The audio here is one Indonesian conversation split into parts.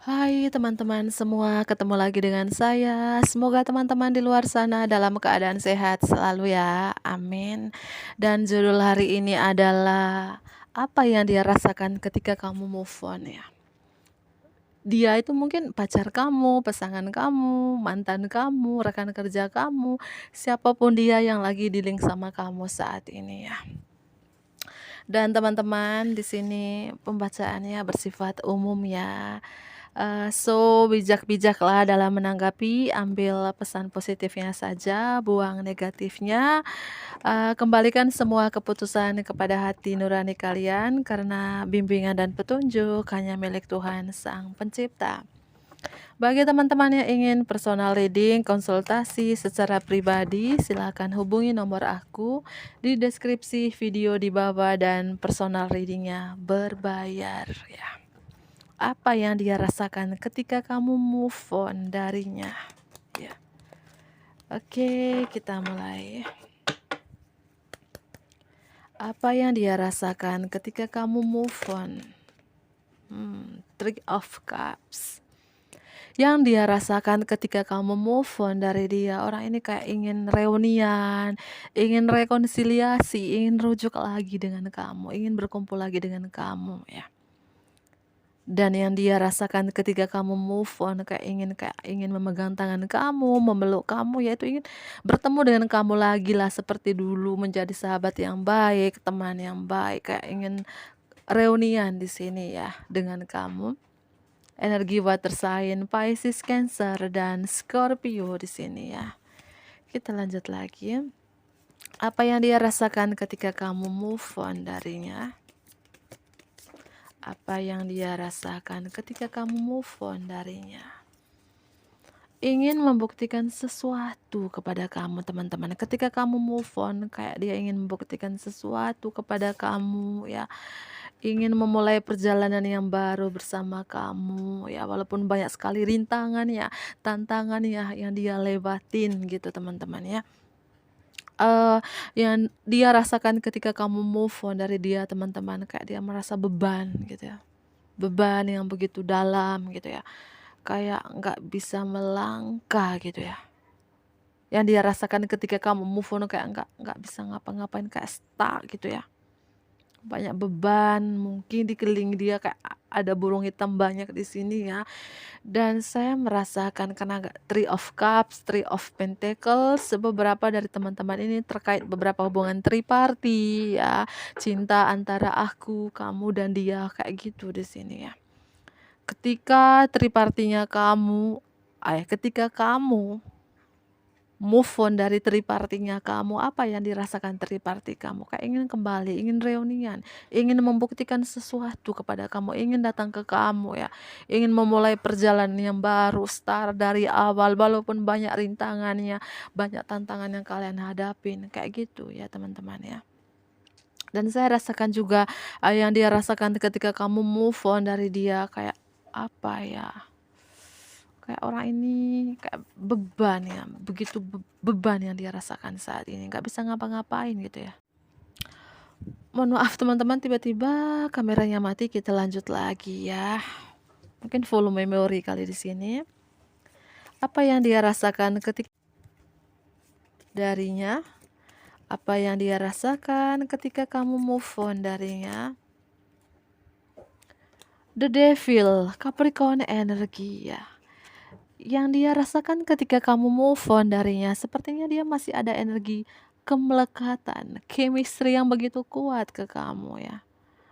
Hai teman-teman semua, ketemu lagi dengan saya. Semoga teman-teman di luar sana dalam keadaan sehat selalu ya. Amin. Dan judul hari ini adalah apa yang dia rasakan ketika kamu move on ya. Dia itu mungkin pacar kamu, pasangan kamu, mantan kamu, rekan kerja kamu, siapapun dia yang lagi di link sama kamu saat ini ya. Dan teman-teman di sini pembacaannya bersifat umum ya. Bijak-bijaklah dalam menanggapi, ambil pesan positifnya saja, buang negatifnya, kembalikan semua keputusan kepada hati nurani kalian karena bimbingan dan petunjuk hanya milik Tuhan Sang Pencipta. Bagi teman-teman yang ingin personal reading, konsultasi secara pribadi, silakan hubungi nomor aku di deskripsi video di bawah dan personal readingnya berbayar ya. Apa yang dia rasakan ketika kamu move on darinya ya. Oke, kita mulai. Apa yang dia rasakan ketika kamu move on? Three of Cups. Yang dia rasakan ketika kamu move on dari dia, orang ini kayak ingin reunian, ingin rekonsiliasi, ingin rujuk lagi dengan kamu, ingin berkumpul lagi dengan kamu ya. Dan yang dia rasakan ketika kamu move on, kayak ingin memegang tangan kamu, memeluk kamu, yaitu ingin bertemu dengan kamu lagi lah seperti dulu, menjadi sahabat yang baik, teman yang baik, kayak ingin reunian di sini ya dengan kamu. Energi water sign Pisces, Cancer, dan Scorpio di sini ya. Kita lanjut lagi. Apa yang dia rasakan ketika kamu move on darinya? Apa yang dia rasakan ketika kamu move on darinya? Ingin membuktikan sesuatu kepada kamu teman-teman. Ketika kamu move on, kayak dia ingin membuktikan sesuatu kepada kamu ya. Ingin memulai perjalanan yang baru bersama kamu ya, walaupun banyak sekali rintangan ya, tantangan ya yang dia lewatin gitu teman-teman ya. Yang dia rasakan ketika kamu move on dari dia teman-teman, kayak dia merasa beban gitu ya. Beban yang begitu dalam gitu ya. Kayak nggak bisa melangkah gitu ya. Yang dia rasakan ketika kamu move on kayak nggak bisa ngapa-ngapain, kayak stuck gitu ya. Banyak beban, mungkin di keliling dia kayak ada burung hitam banyak di sini ya. Dan saya merasakan karena Three of Cups, Three of Pentacles, beberapa dari teman-teman ini terkait beberapa hubungan triparty ya, cinta antara aku, kamu dan dia kayak gitu di sini ya. Ketika tripartinya kamu, ketika kamu move on dari tripartinya kamu, apa yang dirasakan triparty kamu? Kayak ingin kembali, ingin reunian, ingin membuktikan sesuatu kepada kamu, ingin datang ke kamu ya, ingin memulai perjalanan yang baru, start dari awal, walaupun banyak rintangannya, banyak tantangan yang kalian hadapin, kayak gitu ya teman-teman ya. Dan saya rasakan juga yang dia rasakan ketika kamu move on dari dia, kayak apa ya? Kayak orang ini kayak beban ya, begitu beban yang dia rasakan saat ini, nggak bisa ngapa-ngapain gitu ya. Mohon maaf teman-teman, tiba-tiba kameranya mati, kita lanjut lagi ya. Mungkin volume memori kali di sini. Apa yang dia rasakan ketika darinya? Apa yang dia rasakan ketika kamu move on darinya? The Devil, Capricorn energi ya. Yang dia rasakan ketika kamu move on darinya, sepertinya dia masih ada energi kemelekatan, chemistry yang begitu kuat ke kamu ya.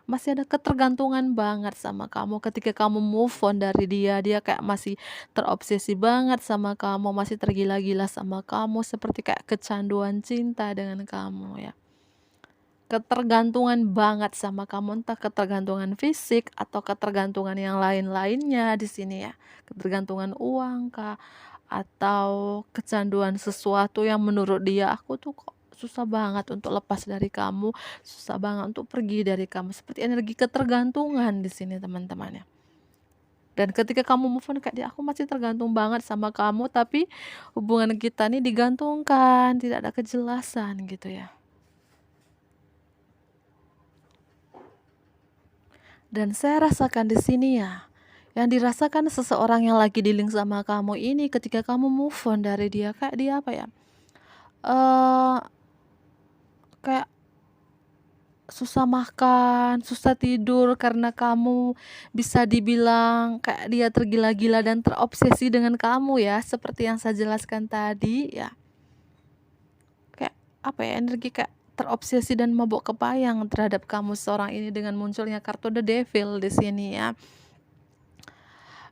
Masih ada ketergantungan banget sama kamu ketika kamu move on dari dia. Dia kayak masih terobsesi banget sama kamu, masih tergila-gila sama kamu, seperti kayak kecanduan cinta dengan kamu ya. Ketergantungan banget sama kamu, entah ketergantungan fisik atau ketergantungan yang lain-lainnya di sini ya. Ketergantungan uang kah, atau kecanduan sesuatu yang menurut dia, aku tuh kok susah banget untuk lepas dari kamu, susah banget untuk pergi dari kamu. Seperti energi ketergantungan di sini teman-teman ya. Dan ketika kamu move on kayak dia, aku masih tergantung banget sama kamu, tapi hubungan kita nih digantungkan, tidak ada kejelasan gitu ya. Dan saya rasakan di sini ya, Yang dirasakan seseorang yang lagi dealing sama kamu ini ketika kamu move on dari dia, kayak dia apa ya, eee, kayak susah makan, susah tidur karena kamu bisa dibilang kayak dia tergila-gila dan terobsesi dengan kamu ya, seperti yang saya jelaskan tadi ya. Kayak apa ya, energi kayak terobsesi dan mabuk kepayang terhadap kamu seorang ini dengan munculnya kartu The Devil di sini ya.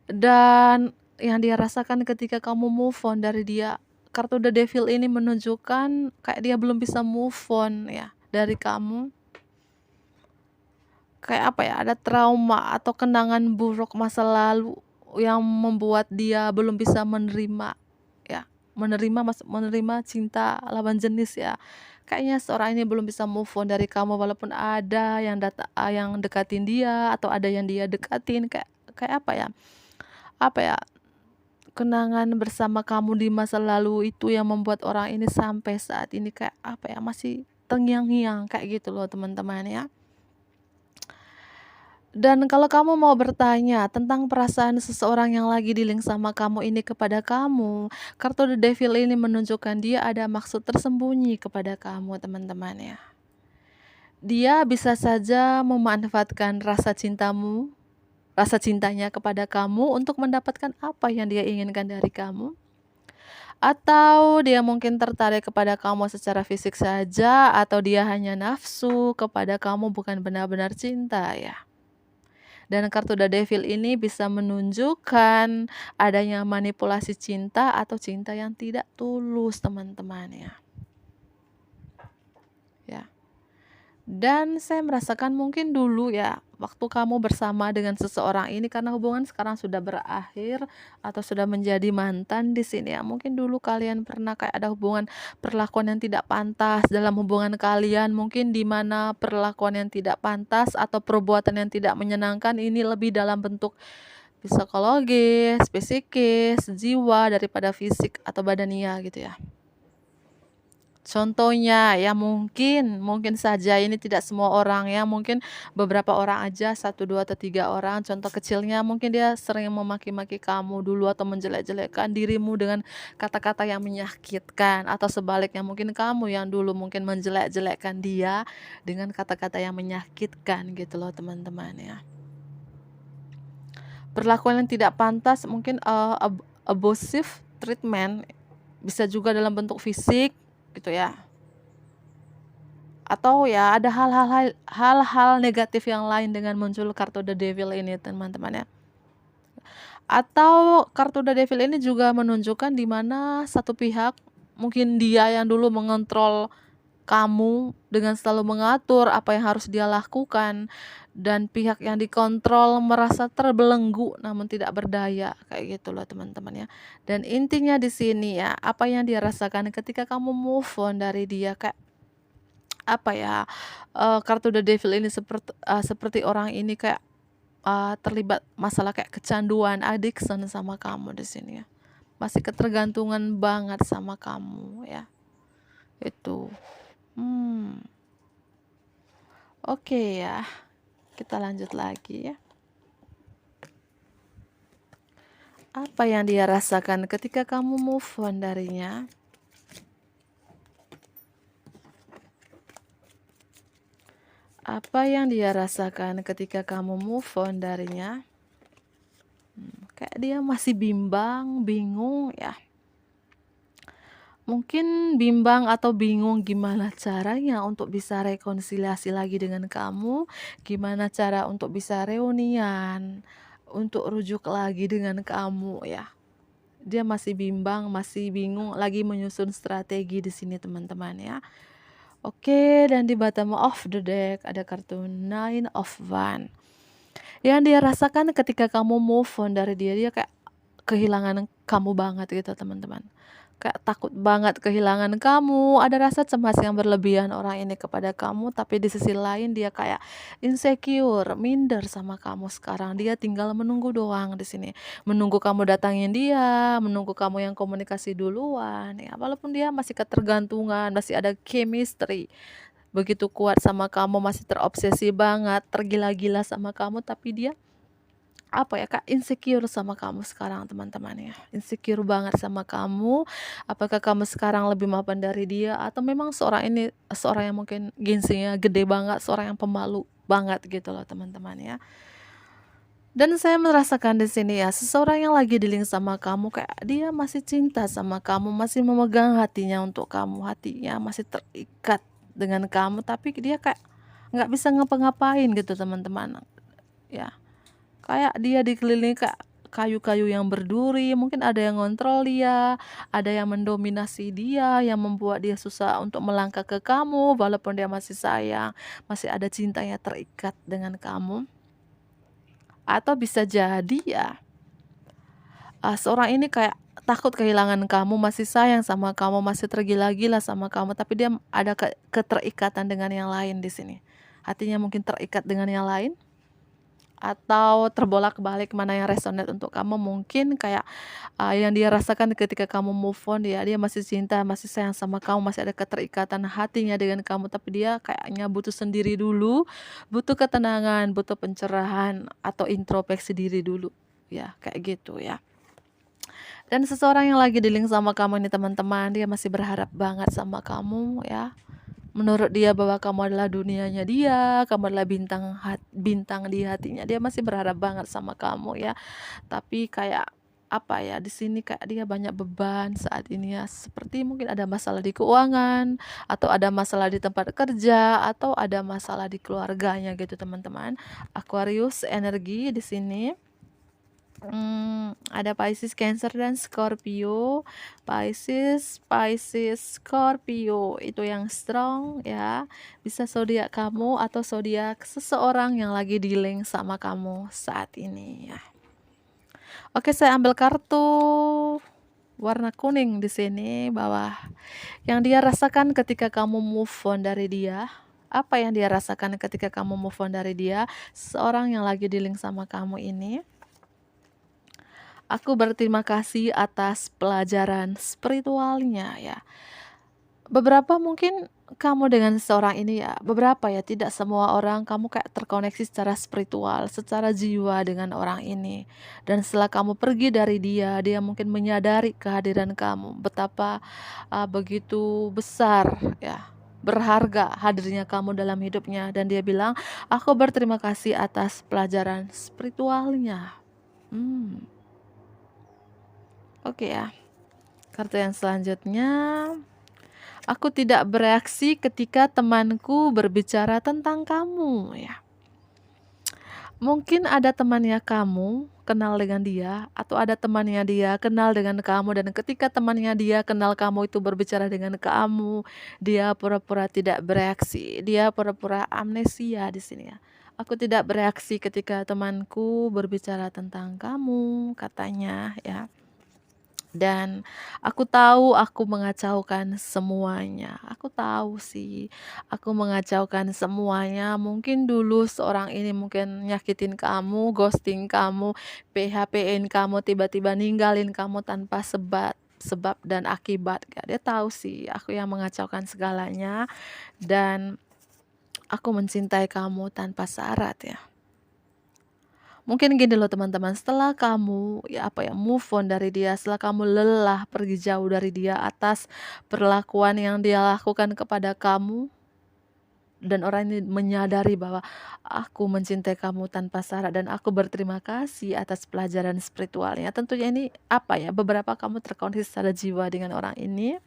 Dan yang dia rasakan ketika kamu move on dari dia, kartu The Devil ini menunjukkan kayak dia belum bisa move on ya dari kamu. Kayak apa ya, ada trauma atau kenangan buruk masa lalu yang membuat dia belum bisa menerima ya, menerima cinta lawan jenis ya. Kayaknya seorang ini belum bisa move on dari kamu walaupun ada yang dekatin dia atau ada yang dia dekatin, kayak kayak apa ya, kenangan bersama kamu di masa lalu itu yang membuat orang ini sampai saat ini kayak apa ya, masih terngiang-ngiang kayak gitu loh teman-teman ya. Dan kalau kamu mau bertanya tentang perasaan seseorang yang lagi dealing sama kamu ini kepada kamu, kartu The Devil ini menunjukkan dia ada maksud tersembunyi kepada kamu, teman-teman ya. Dia bisa saja memanfaatkan rasa cintanya kepada kamu untuk mendapatkan apa yang dia inginkan dari kamu. Atau dia mungkin tertarik kepada kamu secara fisik saja, atau dia hanya nafsu kepada kamu bukan benar-benar cinta ya. Dan kartu The Devil ini bisa menunjukkan adanya manipulasi cinta atau cinta yang tidak tulus, teman-teman ya. Ya. Dan saya merasakan mungkin dulu ya, waktu kamu bersama dengan seseorang ini karena hubungan sekarang sudah berakhir atau sudah menjadi mantan di sini ya. Mungkin dulu kalian pernah kayak ada hubungan perlakuan yang tidak pantas dalam hubungan kalian, mungkin di mana perlakuan yang tidak pantas atau perbuatan yang tidak menyenangkan ini lebih dalam bentuk psikologis, psikis, jiwa daripada fisik atau badania gitu ya. Contohnya ya mungkin saja ini tidak semua orang ya, mungkin beberapa orang aja, 1, 2, atau 3 orang. Contoh kecilnya mungkin dia sering memaki-maki kamu dulu atau menjelek-jelekkan dirimu dengan kata-kata yang menyakitkan, atau sebaliknya mungkin kamu yang dulu mungkin menjelek-jelekkan dia dengan kata-kata yang menyakitkan gitu loh teman-teman ya. Perlakuan yang tidak pantas mungkin abusive treatment, bisa juga dalam bentuk fisik gitu ya. Atau ya ada hal-hal negatif yang lain dengan muncul kartu The Devil ini teman-teman ya. Atau kartu The Devil ini juga menunjukkan di mana satu pihak, mungkin dia yang dulu mengontrol kamu dengan selalu mengatur apa yang harus dia lakukan, dan pihak yang dikontrol merasa terbelenggu namun tidak berdaya, kayak gitu loh teman-teman ya. Dan intinya di sini ya, apa yang dia rasakan ketika kamu move on dari dia, kayak apa ya, kartu The Devil ini seperti orang ini kayak, terlibat masalah kayak kecanduan, addiction sama kamu di sini ya. Masih ketergantungan banget sama kamu ya, itu. Hmm, oke ya, kita lanjut lagi ya. Apa yang dia rasakan ketika kamu move on darinya? Apa yang dia rasakan ketika kamu move on darinya? Kayak dia masih bimbang, bingung ya. Mungkin bimbang atau bingung gimana caranya untuk bisa rekonsiliasi lagi dengan kamu, gimana cara untuk bisa reunian, untuk rujuk lagi dengan kamu ya. Dia masih bimbang, masih bingung, lagi menyusun strategi di sini teman-teman ya. Oke, dan di bottom of the deck ada kartu Nine of Wands. Yang dia rasakan ketika kamu move on dari dia, dia kayak kehilangan kamu banget gitu teman-teman. Kayak takut banget kehilangan kamu, ada rasa cemas yang berlebihan orang ini kepada kamu, tapi di sisi lain dia kayak insecure, minder sama kamu sekarang. Dia tinggal menunggu doang di sini. Menunggu kamu datangin dia, menunggu kamu yang komunikasi duluan ya. Walaupun dia masih ketergantungan, masih ada chemistry begitu kuat sama kamu, masih terobsesi banget, tergila-gila sama kamu, tapi dia apa ya, Kak, insecure sama kamu sekarang teman-teman ya. Insecure banget sama kamu. Apakah kamu sekarang lebih mapan dari dia atau memang seorang ini seorang yang mungkin gengsinya gede banget, seorang yang pemalu banget gitu loh teman-teman ya. Dan saya merasakan di sini ya, seseorang yang lagi dealing sama kamu kayak dia masih cinta sama kamu, masih memegang hatinya untuk kamu, hatinya masih terikat dengan kamu, tapi dia kayak nggak bisa ngapa-ngapain gitu teman-teman. Ya, kayak dia dikelilingi kayak kayu-kayu yang berduri, mungkin ada yang ngontrol dia, ada yang mendominasi dia, yang membuat dia susah untuk melangkah ke kamu, walaupun dia masih sayang, masih ada cintanya terikat dengan kamu. Atau bisa jadi ya, seorang ini kayak takut kehilangan kamu, masih sayang sama kamu, masih tergila-gila sama kamu, tapi dia ada keterikatan dengan yang lain di sini. Hatinya mungkin terikat dengan yang lain, atau terbolak-balik mana yang resonate untuk kamu. Mungkin kayak, yang dia rasakan ketika kamu move on, dia masih cinta, masih sayang sama kamu, masih ada keterikatan hatinya dengan kamu, tapi dia kayaknya butuh sendiri dulu, butuh ketenangan, butuh pencerahan, atau introspeksi diri dulu, ya, kayak gitu ya. Dan seseorang yang lagi dealing sama kamu ini teman-teman, dia masih berharap banget sama kamu ya. Menurut dia bahwa kamu adalah dunianya dia, kamu adalah bintang di hatinya. Dia masih berharap banget sama kamu ya. Tapi kayak apa ya, di sini kayak dia banyak beban saat ini ya. Seperti mungkin ada masalah di keuangan, atau ada masalah di tempat kerja, atau ada masalah di keluarganya gitu teman-teman. Aquarius energi di sini. Ada Pisces, Cancer, dan Scorpio. Pisces, Scorpio itu yang strong ya. Bisa zodiak kamu atau zodiak seseorang yang lagi dealing sama kamu saat ini ya. Oke, saya ambil kartu warna kuning di sini bawah. Yang dia rasakan ketika kamu move on dari dia. Apa yang dia rasakan ketika kamu move on dari dia? Seorang yang lagi dealing sama kamu ini. Aku berterima kasih atas pelajaran spiritualnya ya. Beberapa mungkin kamu dengan seorang ini ya, beberapa ya, tidak semua orang kamu kayak terkoneksi secara spiritual, secara jiwa dengan orang ini. Dan setelah kamu pergi dari dia, dia mungkin menyadari kehadiran kamu, betapa begitu besar ya, berharga hadirnya kamu dalam hidupnya, dan dia bilang, "Aku berterima kasih atas pelajaran spiritualnya." Hmm. Oke ya, kartu yang selanjutnya, aku tidak bereaksi ketika temanku berbicara tentang kamu ya. Mungkin ada temannya kamu kenal dengan dia, atau ada temannya dia kenal dengan kamu, dan ketika temannya dia kenal kamu itu berbicara dengan kamu, dia pura-pura tidak bereaksi, dia pura-pura amnesia di sini ya. Aku tidak bereaksi ketika temanku berbicara tentang kamu, katanya ya. Dan aku tahu aku mengacaukan semuanya. Aku tahu sih, aku mengacaukan semuanya. Mungkin dulu seorang ini mungkin nyakitin kamu, ghosting kamu, PHP-in kamu, tiba-tiba ninggalin kamu tanpa sebab dan akibat. Dia tahu sih aku yang mengacaukan segalanya, dan aku mencintai kamu tanpa syarat ya. Mungkin gini loh teman-teman, setelah kamu ya apa ya, move on dari dia, setelah kamu lelah pergi jauh dari dia atas perlakuan yang dia lakukan kepada kamu, dan orang ini menyadari bahwa aku mencintai kamu tanpa syarat dan aku berterima kasih atas pelajaran spiritualnya. Tentunya ini apa ya, beberapa kamu terkoneksi secara jiwa dengan orang ini.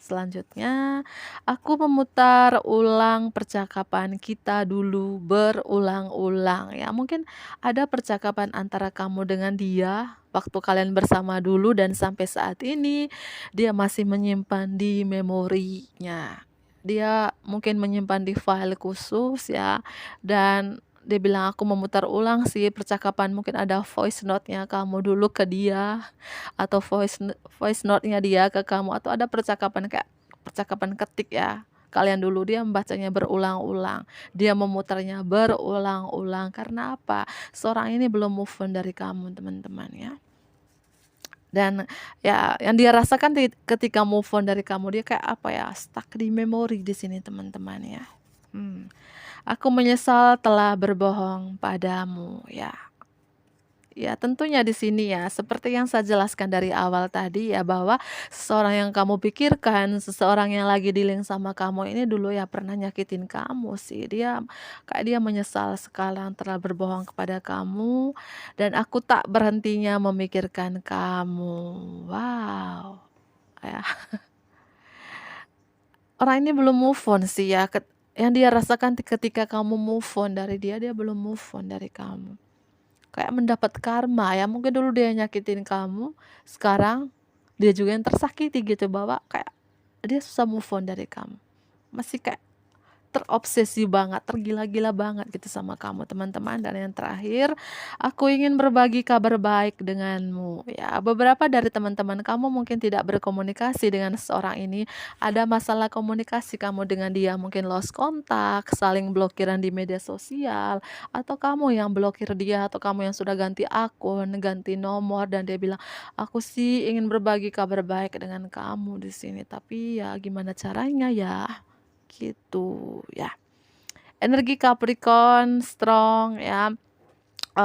Selanjutnya, aku memutar ulang percakapan kita dulu berulang-ulang ya. Mungkin ada percakapan antara kamu dengan dia waktu kalian bersama dulu, dan sampai saat ini dia masih menyimpan di memorinya. Dia mungkin menyimpan di file khusus ya, dan dia bilang aku memutar ulang sih percakapan, mungkin ada voice note-nya kamu dulu ke dia, atau voice note-nya dia ke kamu, atau ada percakapan kayak percakapan ketik ya. Kalian dulu, dia membacanya berulang-ulang, dia memutarnya berulang-ulang. Karena apa? Seorang ini belum move on dari kamu, teman-teman ya. Dan ya yang dia rasakan ketika move on dari kamu, dia kayak apa ya? Stuck di memori di sini, teman-teman ya. Aku menyesal telah berbohong padamu ya. Ya tentunya di sini ya, seperti yang saya jelaskan dari awal tadi ya, bahwa seseorang yang kamu pikirkan, seseorang yang lagi dealing sama kamu ini dulu ya pernah nyakitin kamu sih. Kayak dia menyesal sekarang telah berbohong kepada kamu, dan aku tak berhentinya memikirkan kamu. Wow, ya. Orang ini belum move on sih ya, yang dia rasakan ketika kamu move on dari dia, dia belum move on dari kamu. Kayak mendapat karma ya, mungkin dulu dia nyakitin kamu, sekarang dia juga yang tersakiti gitu, bahwa kayak dia susah move on dari kamu. Masih kayak terobsesi banget, tergila-gila banget gitu sama kamu, teman-teman. Dan yang terakhir, aku ingin berbagi kabar baik denganmu. Ya, beberapa dari teman-teman kamu mungkin tidak berkomunikasi dengan seseorang ini. Ada masalah komunikasi kamu dengan dia, mungkin lost kontak, saling blokiran di media sosial, atau kamu yang blokir dia, atau kamu yang sudah ganti akun, ganti nomor, dan dia bilang, "Aku sih ingin berbagi kabar baik dengan kamu di sini, tapi ya gimana caranya ya?" Gitu ya. Energi Capricorn strong ya,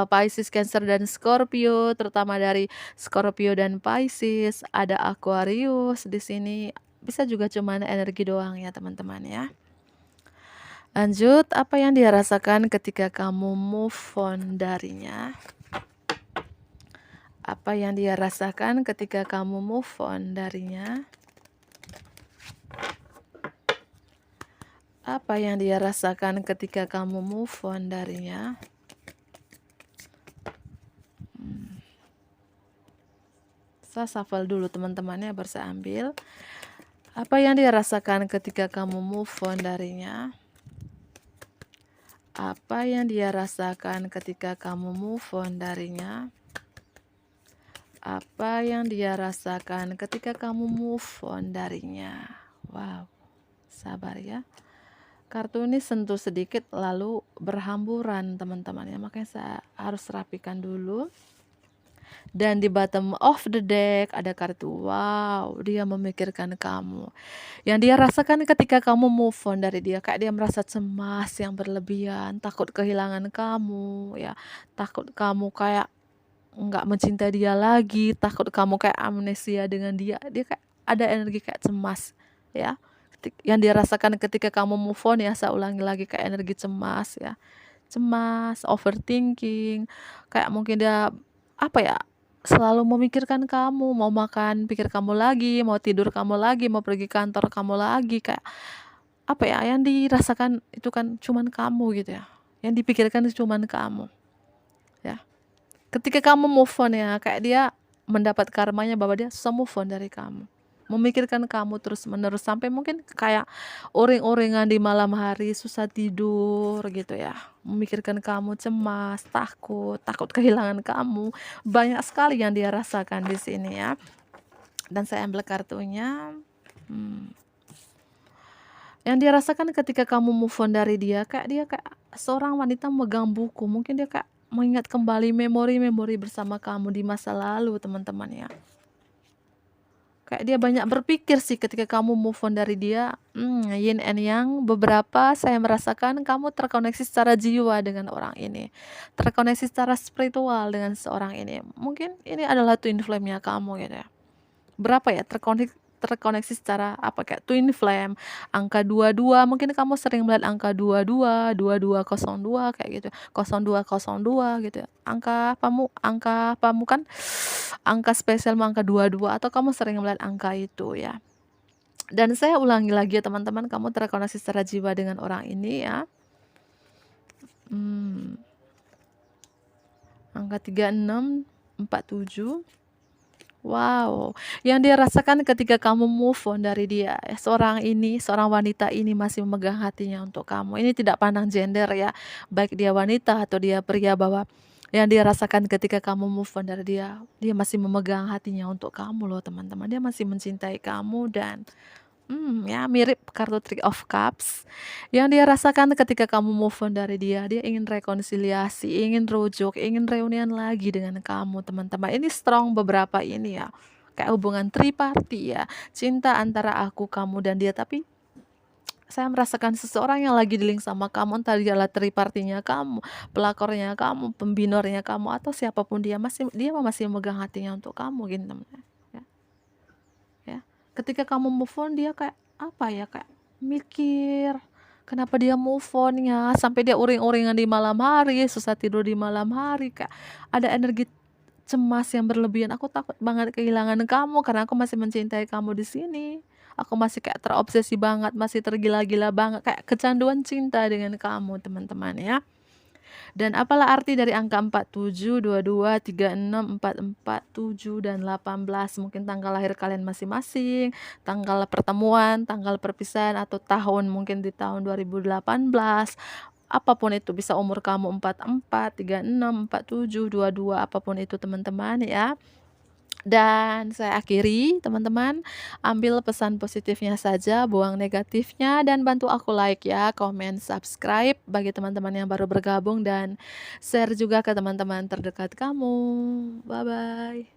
Pisces, Cancer, dan Scorpio, terutama dari Scorpio dan Pisces. Ada Aquarius di sini, bisa juga cuman energi doang ya teman-teman ya. Lanjut, apa yang dia rasakan ketika kamu move on darinya? Apa yang dia rasakan ketika kamu move on darinya? Apa yang dia rasakan ketika kamu move on darinya? Saya shuffle dulu teman-temannya, baru saya ambil. Apa yang dia rasakan ketika kamu move on darinya? Apa yang dia rasakan ketika kamu move on darinya? Apa yang dia rasakan ketika kamu move on darinya? Wow, sabar ya. Kartu ini sentuh sedikit lalu berhamburan teman-teman ya, makanya saya harus rapikan dulu. Dan di bottom of the deck ada kartu wow, dia memikirkan kamu. Yang dia rasakan ketika kamu move on dari dia, kayak dia merasa cemas yang berlebihan, takut kehilangan kamu ya, takut kamu kayak nggak mencintai dia lagi, takut kamu kayak amnesia dengan dia. Dia kayak ada energi kayak cemas ya. Yang dia rasakan ketika kamu move on ya, saya ulangi lagi, kayak energi cemas ya. Cemas, overthinking, kayak mungkin dia apa ya, selalu memikirkan kamu, mau makan pikir kamu lagi, mau tidur kamu lagi, mau pergi kantor kamu lagi, kayak apa ya, yang dirasakan itu kan cuman kamu gitu ya. Yang dipikirkan itu cuman kamu ya. Ketika kamu move on ya, kayak dia mendapat karmanya bahwa dia susah move on dari kamu. Memikirkan kamu terus-menerus sampai mungkin kayak uring-uringan di malam hari, susah tidur gitu ya. Memikirkan kamu, cemas, takut kehilangan kamu. Banyak sekali yang dia rasakan di sini ya. Dan saya ambil kartunya. Yang dia rasakan ketika kamu move on dari dia, kayak dia kayak seorang wanita megang buku. Mungkin dia kayak mengingat kembali memori-memori bersama kamu di masa lalu, teman-teman ya. Kayak dia banyak berpikir sih ketika kamu move on dari dia. Yin and yang, beberapa saya merasakan kamu terkoneksi secara jiwa dengan orang ini. Terkoneksi secara spiritual dengan seorang ini. Mungkin ini adalah twin flame-nya kamu gitu ya. Berapa ya terkoneksi secara apa, kayak twin flame, angka 22, mungkin kamu sering melihat angka 22, 2202 kayak gitu, 0202 gitu ya. Angka apamu kan angka spesialmu angka 22, atau kamu sering melihat angka itu ya. Dan saya ulangi lagi ya teman-teman, kamu terkoneksi secara jiwa dengan orang ini ya. Angka 3647. Wow, yang dia rasakan ketika kamu move on dari dia, seorang wanita ini masih memegang hatinya untuk kamu. Ini tidak pandang gender ya, baik dia wanita atau dia pria, bahwa yang dia rasakan ketika kamu move on dari dia, dia masih memegang hatinya untuk kamu loh teman-teman. Dia masih mencintai kamu dan ya mirip kartu Three of Cups. Yang dia rasakan ketika kamu move on dari dia, dia ingin rekonsiliasi, ingin rujuk, ingin reunian lagi dengan kamu, teman-teman. Ini strong beberapa ini ya. Kayak hubungan triparty ya. Cinta antara aku, kamu, dan dia, tapi saya merasakan seseorang yang lagi di-link sama kamu, entah dialah third party-nya kamu, pelakornya kamu, pembinornya kamu, atau siapapun dia masih megang hatinya untuk kamu gitu, teman, ya ya. Ketika kamu move on, dia kayak, apa ya, kayak mikir, kenapa dia move on-nya, sampai dia uring-uringan di malam hari, susah tidur di malam hari, kayak ada energi cemas yang berlebihan, "Aku takut banget kehilangan kamu karena aku masih mencintai kamu di sini. Aku masih kayak terobsesi banget, masih tergila-gila banget, kayak kecanduan cinta dengan kamu," teman-teman ya. Dan apalah arti dari angka 47, 22, 36, 44, 7, dan 18? Mungkin tanggal lahir kalian masing-masing, tanggal pertemuan, tanggal perpisahan, atau tahun mungkin di tahun 2018. Apapun itu, bisa umur kamu 44, 36, 47, 22, apapun itu teman-teman ya. Dan saya akhiri teman-teman, ambil pesan positifnya saja, buang negatifnya, dan bantu aku like ya, komen, subscribe bagi teman-teman yang baru bergabung, dan share juga ke teman-teman terdekat kamu. Bye-bye.